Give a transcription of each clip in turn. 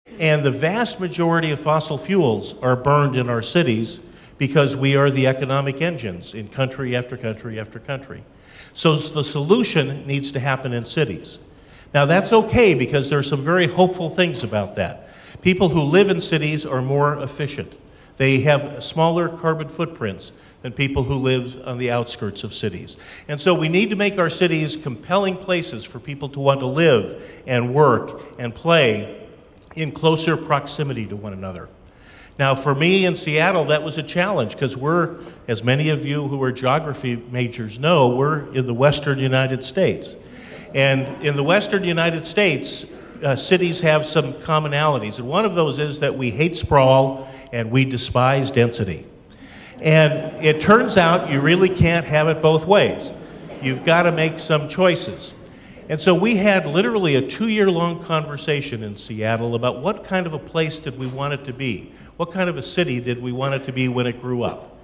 And the vast majority of fossil fuels are burned in our cities because we are the economic engines in country after country after country. So the solution needs to happen in cities. Now that's okay because there are some very hopeful things about that. People who live in cities are more efficient. They have smaller carbon footprints than people who live on the outskirts of cities. And so we need to make our cities compelling places for people to want to live and work and play in closer proximity to one another. Now for me in Seattle, that was a challenge because we're, as many of you who are geography majors know, we're in the western United States. And in the western United States, cities have some commonalities. And one of those is that we hate sprawl and we despise density. And it turns out you really can't have it both ways. You've got to make some choices. And so we had literally a 2-year-long conversation in Seattle about what kind of a place did we want it to be? What kind of a city did we want it to be when it grew up?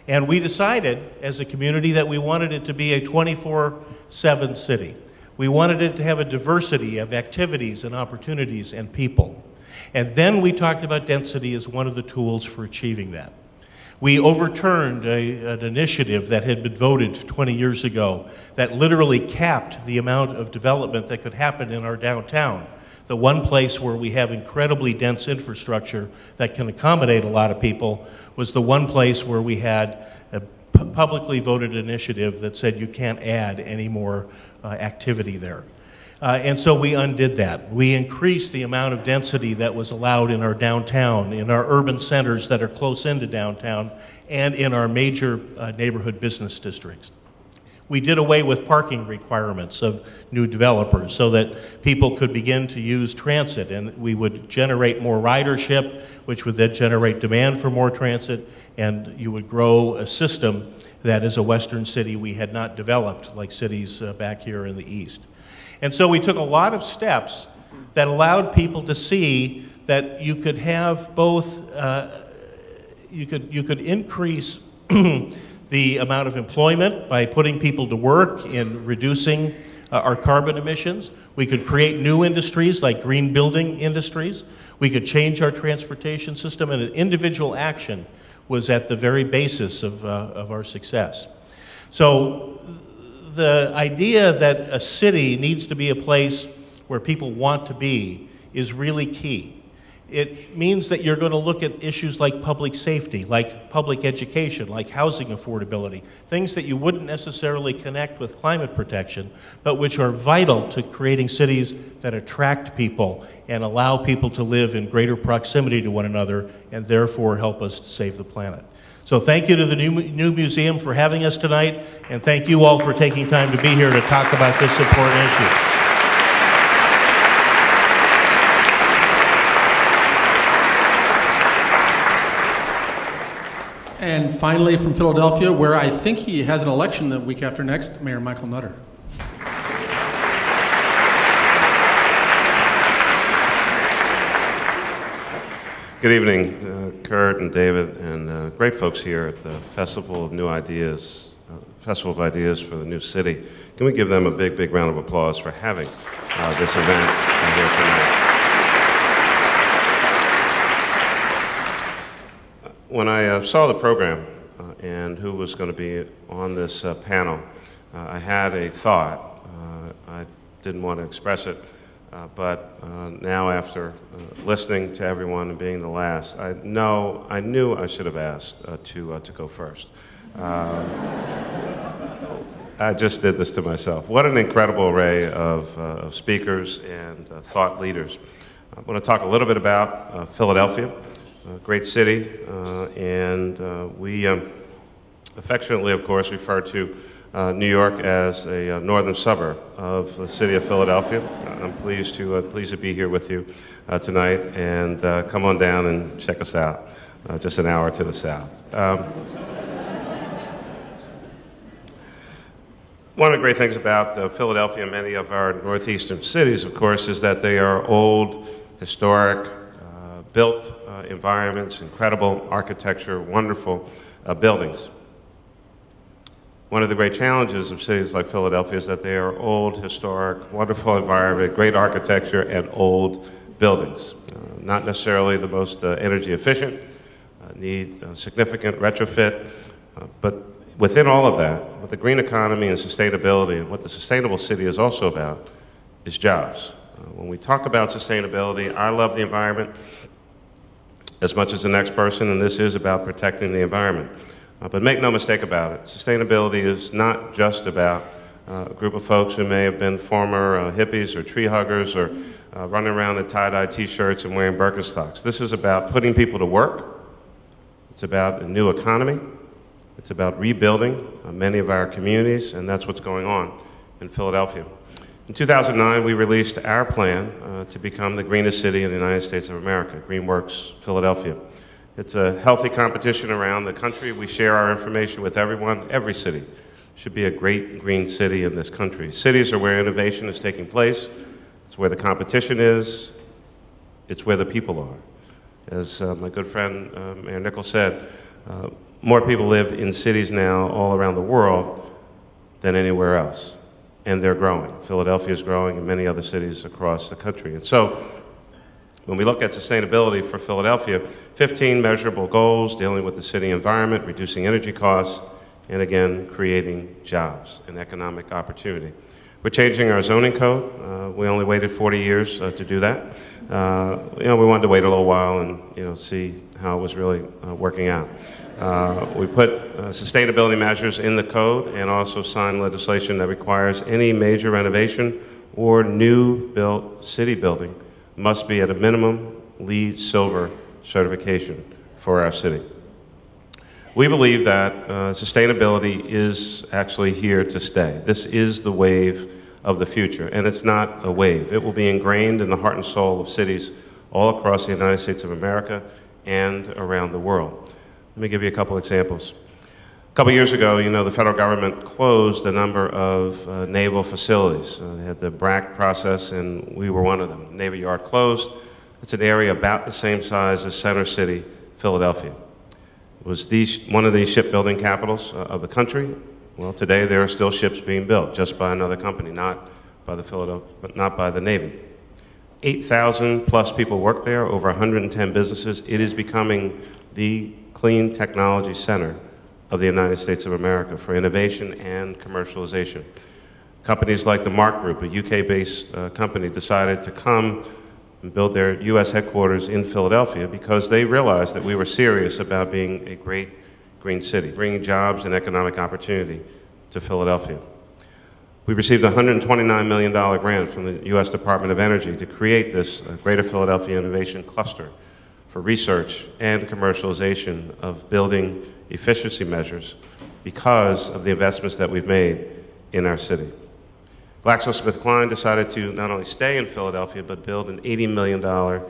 And we decided as a community that we wanted it to be a 24/7 city. We wanted it to have a diversity of activities and opportunities and people. And then we talked about density as one of the tools for achieving that. We overturned an initiative that had been voted 20 years ago that literally capped the amount of development that could happen in our downtown. The one place where we have incredibly dense infrastructure that can accommodate a lot of people was the one place where we had a publicly voted initiative that said you can't add any more activity there. And so we undid that. We increased the amount of density that was allowed in our downtown, in our urban centers that are close into downtown, and in our major neighborhood business districts. We did away with parking requirements of new developers so that people could begin to use transit, and we would generate more ridership, which would then generate demand for more transit, and you would grow a system that as a western city we had not developed like cities back here in the east. And so we took a lot of steps that allowed people to see that you could have both, you could increase the amount of employment by putting people to work in reducing our carbon emissions. We could create new industries like green building industries. We could change our transportation system, and an individual action was at the very basis of our success. So the idea that a city needs to be a place where people want to be is really key. It means that you're going to look at issues like public safety, like public education, like housing affordability, things that you wouldn't necessarily connect with climate protection, but which are vital to creating cities that attract people and allow people to live in greater proximity to one another and therefore help us to save the planet. So thank you to the new museum for having us tonight, and thank you all for taking time to be here to talk about this important issue. And finally, from Philadelphia, where I think he has an election the week after next, Mayor Michael Nutter. Good evening, Kurt and David, and great folks here at the Festival of New Ideas, Festival of Ideas for the New City. Can we give them a big, big round of applause for having this event here tonight? When I saw the program and who was going to be on this panel, I had a thought. I didn't want to express it. But now after listening to everyone and being the last, I knew I should have asked to go first. I just did this to myself. What an incredible array of speakers and thought leaders. I want to talk a little bit about Philadelphia, a great city, and we affectionately, of course, refer to New York as a northern suburb of the city of Philadelphia. I'm pleased to be here with you tonight, and come on down and check us out, just an hour to the south. One of the great things about Philadelphia and many of our northeastern cities, of course, is that they are old, historic, built environments, incredible architecture, wonderful buildings. One of the great challenges of cities like Philadelphia is that they are old, historic, wonderful environment, great architecture, and old buildings. Not necessarily the most energy efficient, need significant retrofit, but within all of that, what the green economy and sustainability and what the sustainable city is also about is jobs. When we talk about sustainability, I love the environment as much as the next person, and this is about protecting the environment. But make no mistake about it, sustainability is not just about a group of folks who may have been former hippies or tree huggers or running around in tie-dye t-shirts and wearing Birkenstocks. This is about putting people to work. It's about a new economy. It's about rebuilding many of our communities, and that's what's going on in Philadelphia. In 2009, we released our plan to become the greenest city in the United States of America, GreenWorks Philadelphia. It's a healthy competition around the country. We share our information with everyone. Every city should be a great green city in this country. Cities are where innovation is taking place. It's where the competition is. It's where the people are. As my good friend Mayor Nichols said, more people live in cities now all around the world than anywhere else. And they're growing. Philadelphia is growing, and many other cities across the country. And so, when we look at sustainability for Philadelphia, 15 measurable goals dealing with the city environment, reducing energy costs, and again, creating jobs and economic opportunity. We're changing our zoning code. We only waited 40 years to do that. We wanted to wait a little while and see how it was really working out. We put sustainability measures in the code and also signed legislation that requires any major renovation or new built city building must be at a minimum LEED Silver certification for our city. We believe that sustainability is actually here to stay. This is the wave of the future, and it's not a wave. It will be ingrained in the heart and soul of cities all across the United States of America and around the world. Let me give you a couple examples. A couple years ago, the federal government closed a number of naval facilities. They had the BRAC process, and we were one of them. Navy Yard closed. It's an area about the same size as Center City, Philadelphia. It was one of the shipbuilding capitals of the country. Well, today there are still ships being built, just by another company, not by the Navy. 8,000 plus people work there, over 110 businesses. It is becoming the clean technology center of the United States of America for innovation and commercialization. Companies like the Mark Group, a UK-based company, decided to come and build their US headquarters in Philadelphia because they realized that we were serious about being a great green city, bringing jobs and economic opportunity to Philadelphia. We received a $129 million grant from the US Department of Energy to create this Greater Philadelphia Innovation Cluster for research and commercialization of building efficiency measures because of the investments that we've made in our city. GlaxoSmithKline decided to not only stay in Philadelphia, but build an $80 million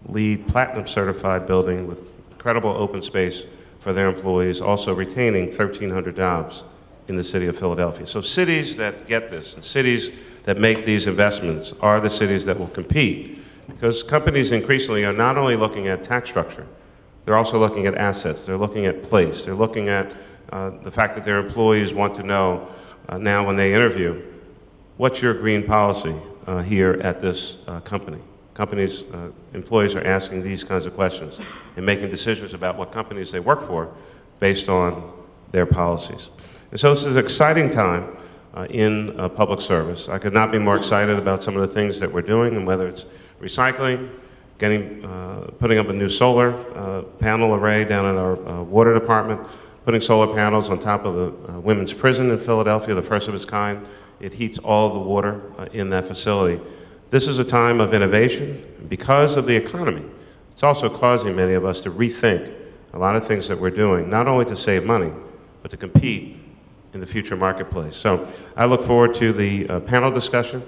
LEED Platinum certified building with incredible open space for their employees, also retaining 1,300 jobs in the city of Philadelphia. So cities that get this, and cities that make these investments are the cities that will compete, because companies increasingly are not only looking at tax structure, they're also looking at assets, they're looking at place, they're looking at the fact that their employees want to know now when they interview, what's your green policy here at this company? Companies, employees are asking these kinds of questions and making decisions about what companies they work for based on their policies. And so this is an exciting time in public service. I could not be more excited about some of the things that we're doing, and whether it's recycling, putting up a new solar panel array down in our water department, putting solar panels on top of the women's prison in Philadelphia, the first of its kind. It heats all of the water in that facility. This is a time of innovation. Because of the economy, it's also causing many of us to rethink a lot of things that we're doing, not only to save money, but to compete in the future marketplace. So I look forward to the panel discussion.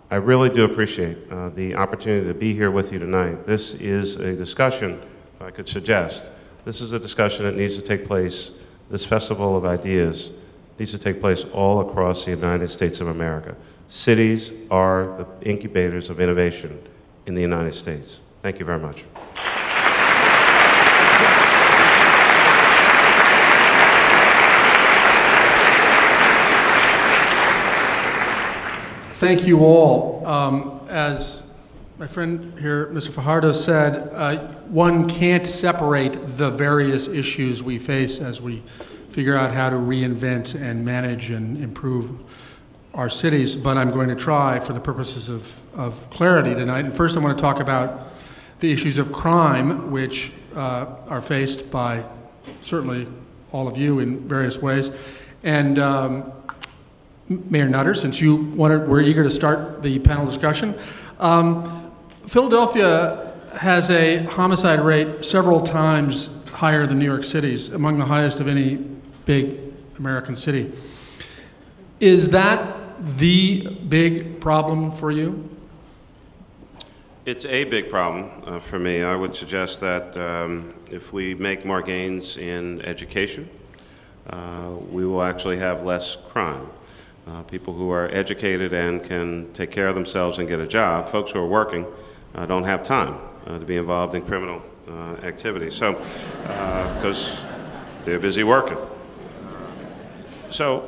I really do appreciate the opportunity to be here with you tonight. This is a discussion, if I could suggest, this is a discussion that needs to take place, this festival of ideas needs to take place all across the United States of America. Cities are the incubators of innovation in the United States. Thank you very much. Thank you all. As My friend here, Mr. Fajardo, said one can't separate the various issues we face as we figure out how to reinvent and manage and improve our cities, but I'm going to try for the purposes of clarity tonight. And first I want to talk about the issues of crime, which are faced by certainly all of you in various ways. And Mayor Nutter, since you were eager to start the panel discussion, Philadelphia has a homicide rate several times higher than New York City's, among the highest of any big American city. Is that the big problem for you? It's a big problem for me. I would suggest that if we make more gains in education, we will actually have less crime. People who are educated and can take care of themselves and get a job, folks who are working, don't have time to be involved in criminal activity. So, because they're busy working. So,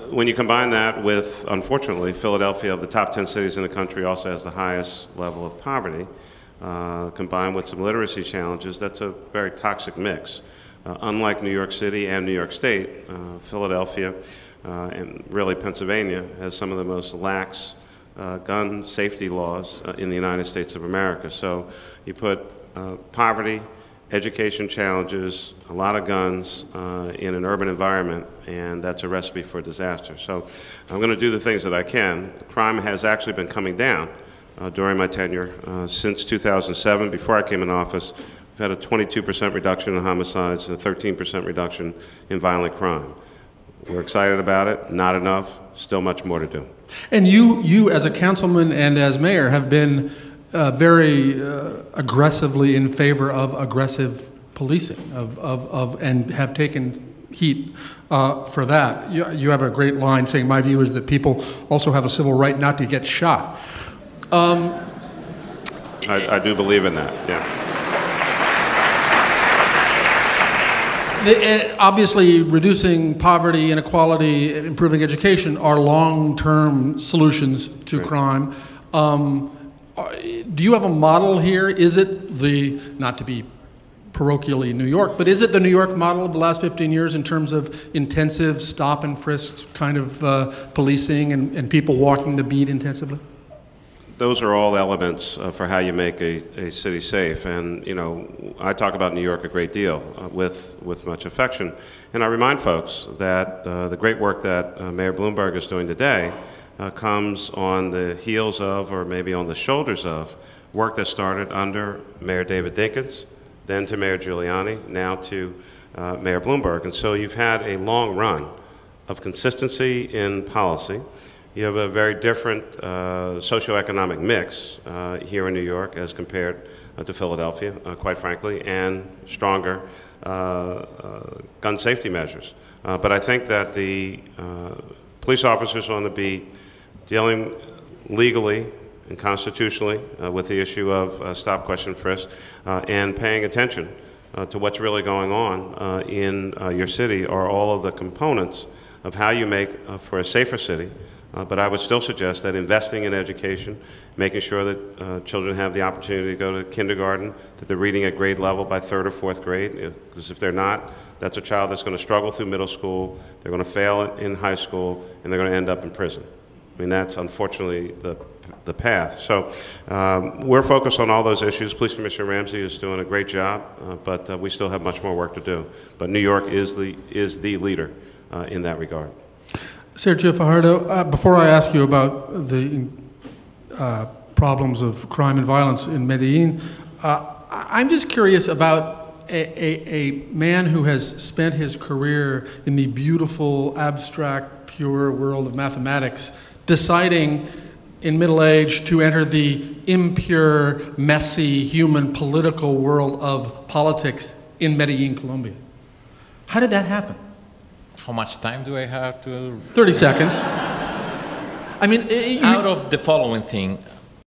when you combine that with, unfortunately, Philadelphia, of the top 10 cities in the country, also has the highest level of poverty, combined with some literacy challenges, that's a very toxic mix. Unlike New York City and New York State, Philadelphia and really Pennsylvania has some of the most lax gun safety laws in the United States of America. So you put poverty, education challenges, a lot of guns in an urban environment, and that's a recipe for disaster. So I'm going to do the things that I can. Crime has actually been coming down during my tenure. Since 2007, before I came in office, we've had a 22% reduction in homicides and a 13% reduction in violent crime. We're excited about it. Not enough. Still much more to do. And you as a councilman and as mayor have been very aggressively in favor of aggressive policing and have taken heat for that. You have a great line saying, my view is that people also have a civil right not to get shot. I do believe in that, yeah. Obviously, reducing poverty, inequality, improving education are long-term solutions to crime. Do you have a model here? Is it the, not to be parochially New York, but is it the New York model of the last 15 years in terms of intensive stop and frisk kind of policing and people walking the beat intensively? Those are all elements for how you make a city safe. And, you know, I talk about New York a great deal with much affection. And I remind folks that the great work that Mayor Bloomberg is doing today comes on the heels of, or maybe on the shoulders of, work that started under Mayor David Dinkins, then to Mayor Giuliani, now to Mayor Bloomberg. And so you've had a long run of consistency in policy. You have a very different socioeconomic mix here in New York as compared to Philadelphia, quite frankly, and stronger gun safety measures. But I think that the police officers on the beat dealing legally and constitutionally with the issue of stop, question, frisk, and paying attention to what's really going on in your city are all of the components of how you make for a safer city. But I would still suggest that investing in education, making sure that children have the opportunity to go to kindergarten, that they're reading at grade level by 3rd or 4th grade, because if they're not, that's a child that's going to struggle through middle school, they're going to fail in high school, and they're going to end up in prison. I mean, that's unfortunately the path. So we're focused on all those issues. Police Commissioner Ramsey is doing a great job, but we still have much more work to do. But New York is the leader in that regard. Sergio Fajardo, before I ask you about the problems of crime and violence in Medellin, I'm just curious about a man who has spent his career in the beautiful, abstract, pure world of mathematics, deciding in middle age to enter the impure, messy, human, political world of politics in Medellin, Colombia. How did that happen? How much time do I have to? 30 seconds. I mean, out of the following thing,